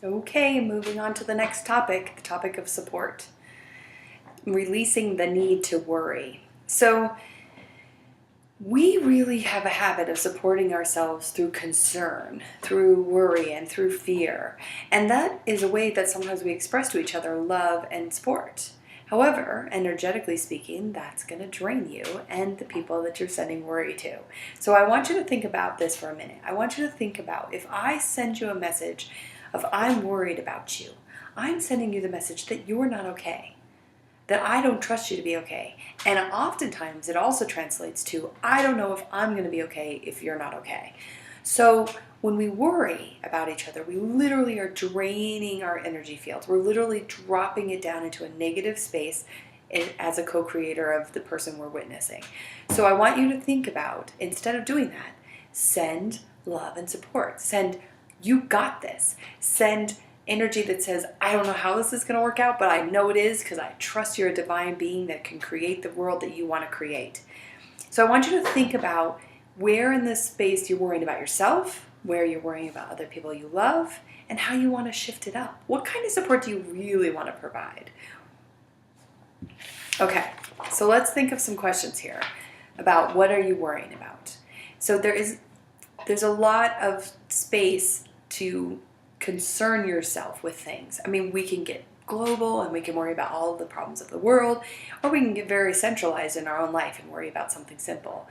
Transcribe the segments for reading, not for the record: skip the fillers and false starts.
Okay, moving on to the next topic, the topic of support. Releasing the need to worry. So, we really have a habit of supporting ourselves through concern, through worry, and through fear. And that is a way that sometimes we express to each other love and support. However, energetically speaking, that's going to drain you and the people that you're sending worry to. So I want you to think about this for a minute. I want you to think about, if I send you a message of I'm worried about you, I'm sending you the message that you're not okay, that I don't trust you to be okay. And oftentimes it also translates to, I don't know if I'm going to be okay if you're not okay. So when we worry about each other, we literally are draining our energy field. We're literally dropping it down into a negative space as a co-creator of the person we're witnessing. So I want you to think about, instead of doing that, send love and support. Send, you got this. Send energy that says, I don't know how this is going to work out, but I know it is because I trust you're a divine being that can create the world that you want to create. So I want you to think about where in this space you're worrying about yourself, where you're worrying about other people you love, and how you want to shift it up. What kind of support do you really want to provide? Okay, so let's think of some questions here about what are you worrying about. So there's a lot of space to concern yourself with things. I mean, we can get global and we can worry about all of the problems of the world, or we can get very centralized in our own life and worry about something simple.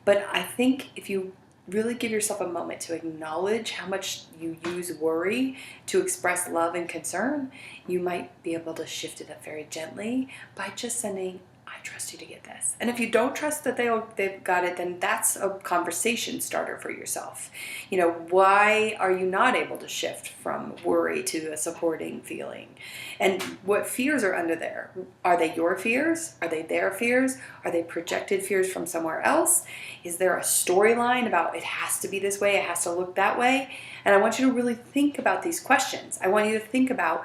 But I think if you really give yourself a moment to acknowledge how much you use worry to express love and concern, you might be able to shift it up very gently by just sending, I trust you to get this. And if you don't trust that they've got it, then that's a conversation starter for yourself. You know, why are you not able to shift from worry to a supporting feeling? And what fears are under there? Are they your fears? Are they their fears? Are they projected fears from somewhere else? Is there a storyline about it has to be this way, it has to look that way? And I want you to really think about these questions. I want you to think about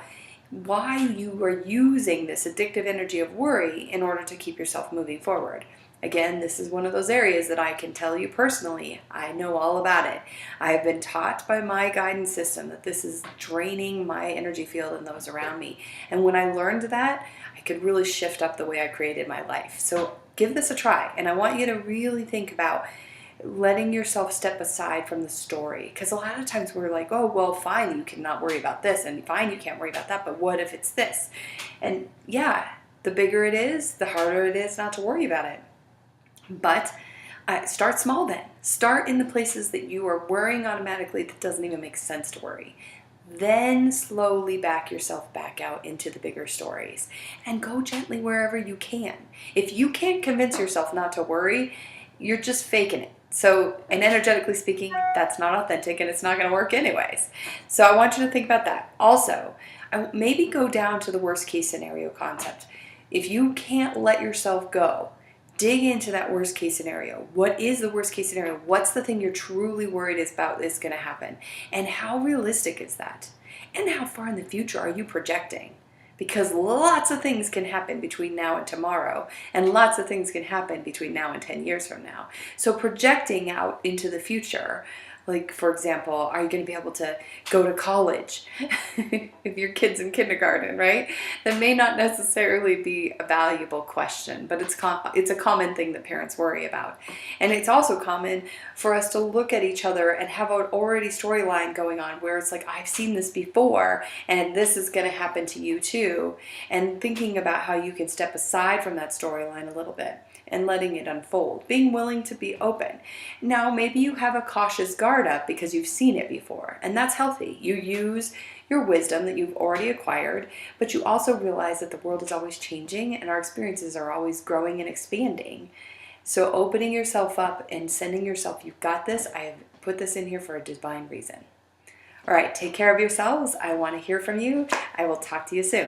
why you are using this addictive energy of worry in order to keep yourself moving forward. Again, this is one of those areas that I can tell you personally, I know all about it. I have been taught by my guidance system that this is draining my energy field and those around me. And when I learned that, I could really shift up the way I created my life. So give this a try. And I want you to really think about letting yourself step aside from the story, because a lot of times we're like, oh, well, fine, you cannot worry about this, and fine, you can't worry about that, but what if it's this? And yeah, the bigger it is, the harder it is not to worry about it. But start small then. Start in the places that you are worrying automatically that doesn't even make sense to worry. Then slowly back yourself back out into the bigger stories and go gently wherever you can. If you can't convince yourself not to worry, you're just faking it. So, and energetically speaking, that's not authentic and it's not going to work anyways. So I want you to think about that. Also, maybe go down to the worst case scenario concept. If you can't let yourself go, dig into that worst case scenario. What is the worst case scenario? What's the thing you're truly worried about is going to happen? And how realistic is that? And how far in the future are you projecting? Because lots of things can happen between now and tomorrow, and lots of things can happen between now and 10 years from now. So projecting out into the future, like, for example, are you going to be able to go to college if your kid's in kindergarten, right? That may not necessarily be a valuable question, but it's a common thing that parents worry about. And it's also common for us to look at each other and have an already storyline going on where it's like, I've seen this before, and this is going to happen to you too. And thinking about how you can step aside from that storyline a little bit and letting it unfold, being willing to be open. Now, maybe you have a cautious guard up because you've seen it before, and that's healthy. You use your wisdom that you've already acquired, but you also realize that the world is always changing and our experiences are always growing and expanding. So opening yourself up and sending yourself, you've got this, I have put this in here for a divine reason. All right, take care of yourselves. I want to hear from you. I will talk to you soon.